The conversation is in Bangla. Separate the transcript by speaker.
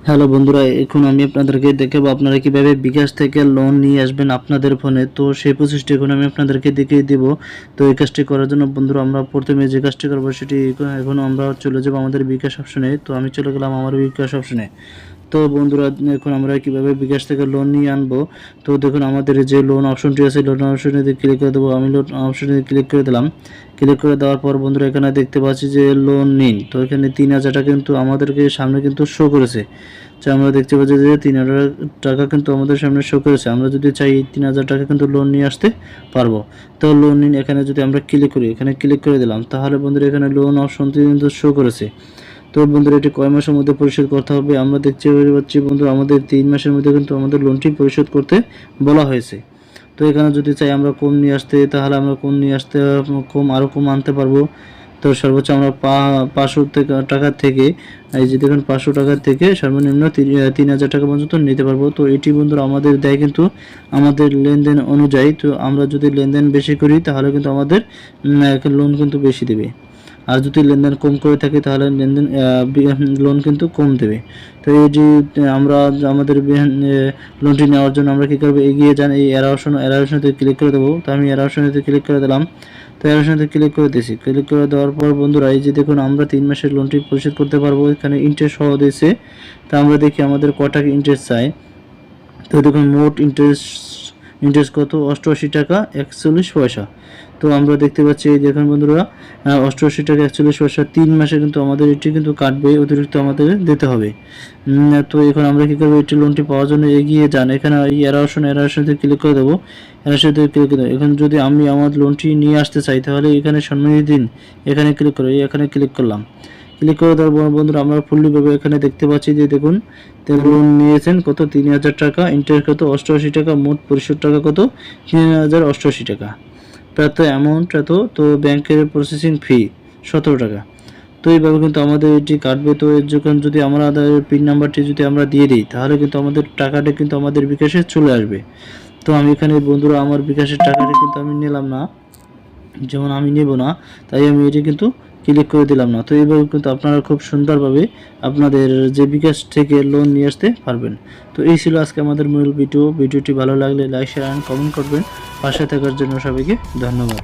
Speaker 1: হ্যালো বন্ধুরা, এখন আমি আপনাদেরকে দেখাবো আপনারা কিভাবে বিকাশ থেকে লোন নিয়ে আসবেন আপনাদের ফোনে। তো সেই প্রসেসটি এখন আমি আপনাদেরকে দেখিয়ে দিব। তো এই কাজটি করার জন্য বন্ধুরা আমরা প্রথমে যে কাজটি করবো সেটি এখন আমরা চলে যাবো আমাদের বিকাশ অপশনে। তো আমি চলে গেলাম আমার বিকাশ অপশনে। তো বন্ধুরা, এখন আমরা কিভাবে বিকাশ থেকে লোন নিয়ে আনবো। তো দেখুন আমাদের যে লোন অপশনটি আছে, লোন অপশনে ক্লিক করে দেবো। আমি লোন অপশনে ক্লিক করে দিলাম। ক্লিক করে দেওয়ার পর বন্ধুরা এখানে দেখতে পাচ্ছি যে লোন নিন। তো এখানে 3,000 টাকা কিন্তু আমাদেরকে সামনে কিন্তু শো করেছে। তো আমরা দেখতে পাচ্ছি যে 3,000 টাকা কিন্তু আমাদের সামনে শো করেছে। আমরা যদি চাই 3,000 টাকা কিন্তু লোন নিয়ে আসতে পারবো। তো লোন নিন এখানে যদি আমরা ক্লিক করি, এখানে ক্লিক করে দিলাম, তাহলে বন্ধুরা এখানে লোন অপশনটি কিন্তু শো করেছে। তো বন্ধুরা এটি কয় মাসের মধ্যে পরিশোধ করতে হবে আমরা দেখতে পাচ্ছি বন্ধুরা, আমাদের 3 মাসের মধ্যে কিন্তু আমাদের লোনটি পরিশোধ করতে বলা হয়েছে। তো এখানে যদি চাই আমরা কম নিয়ে আসতে, তাহলে আমরা কম নিয়ে আসতে আরও কম আনতে পারবো। তো সর্বোচ্চ আমরা 500 টাকা থেকে, এই যে দেখুন 500 টাকা থেকে সর্বনিম্ন 3,000 টাকা পর্যন্ত নিতে পারবো। তো এটি বন্ধুরা আমাদের দেয় কিন্তু আমাদের লেনদেন অনুযায়ী। তো আমরা যদি লেনদেন বেশি করি তাহলে কিন্তু আমাদের লোন কিন্তু বেশি দেবে, আর যদি লেনদেন কম করে থাকি তাহলে লোন কিন্তু কম দেবে। তো এই যে আমরা আমাদের লোনটি নেওয়ার জন্য আমরা কী করবো, এগিয়ে যান, এই এর অপশনতে ক্লিক করে দেবো। তো আমি এর অপশনতে ক্লিক করে দিলাম। তো এর অপশনতে ক্লিক করে দিয়েছি। ক্লিক করে দেওয়ার পর বন্ধুরা এই যে দেখুন আমরা 3 মাসের লোনটি পরিশোধ করতে পারবো। এখানে ইন্টারেস্ট সহ দিয়েছে। তো আমরা দেখি আমাদের ক টাকা ইন্টারেস্ট চাই। তো দেখুন মোট ইন্টারেস্ট কত, 88 টাকা 41 পয়সা। তো আমরা দেখতে পাচ্ছি এই দেখুন বন্ধুরা 88 টাকা 41 পয়সা 3 মাসে কিন্তু আমাদের এটি কিন্তু কাটবে, অতিরিক্ত আমাদের দিতে হবে। তো এখন আমরা কী করবো, এটি লোনটি পাওয়ার জন্য এগিয়ে যান, এখানে এই এর অপশনে ক্লিক করে দেবো। এর সাথে ক্লিক করে দেবো। এখন যদি আমি আমার লোনটি নিয়ে আসতে চাই তাহলে এখানে সম্মানিত দিন, এখানে ক্লিক করে এখানে ক্লিক করলাম। ক্লিক করে দেওয়ার পর বন্ধুরা আমরা ফুললিভাবে এখানে দেখতে পাচ্ছি যে দেখুন লোন নিয়েছেন কত, 3,000 টাকা, ইন্টারেস্ট কত 88 টাকা, মোট পরিশোধ টাকা কত 3,088 টাকা, প্রাপ্ত অ্যামাউন্ট এত। তো ব্যাংকের প্রসেসিং ফি 17 টাকা। তো এইভাবে কিন্তু আমাদের এটি কাটবে। তো এর যখন যদি আমরা পিন নাম্বারটি যদি আমরা দিয়ে দিই তাহলে কিন্তু আমাদের টাকাটা কিন্তু আমাদের বিকাশে চলে আসবে। তো আমি এখানে বন্ধুরা আমার বিকাশের টাকাটা কিন্তু আমি নিলাম না, যেমন আমি নেব না, তাই আমি এটি কিন্তু ক্লিক করে দিলাম না। তো এইভাবে কিন্তু আপনারা খুব সুন্দরভাবে আপনাদের যে বিকাশ থেকে লোন নিয়ে আসতে পারবেন। তো এই ছিল আজকে আমাদের মূল ভিডিওটি ভালো লাগলে লাইক শেয়ার এন্ড কমেন্ট করবেন। পাশে থাকার জন্য সবাইকে ধন্যবাদ।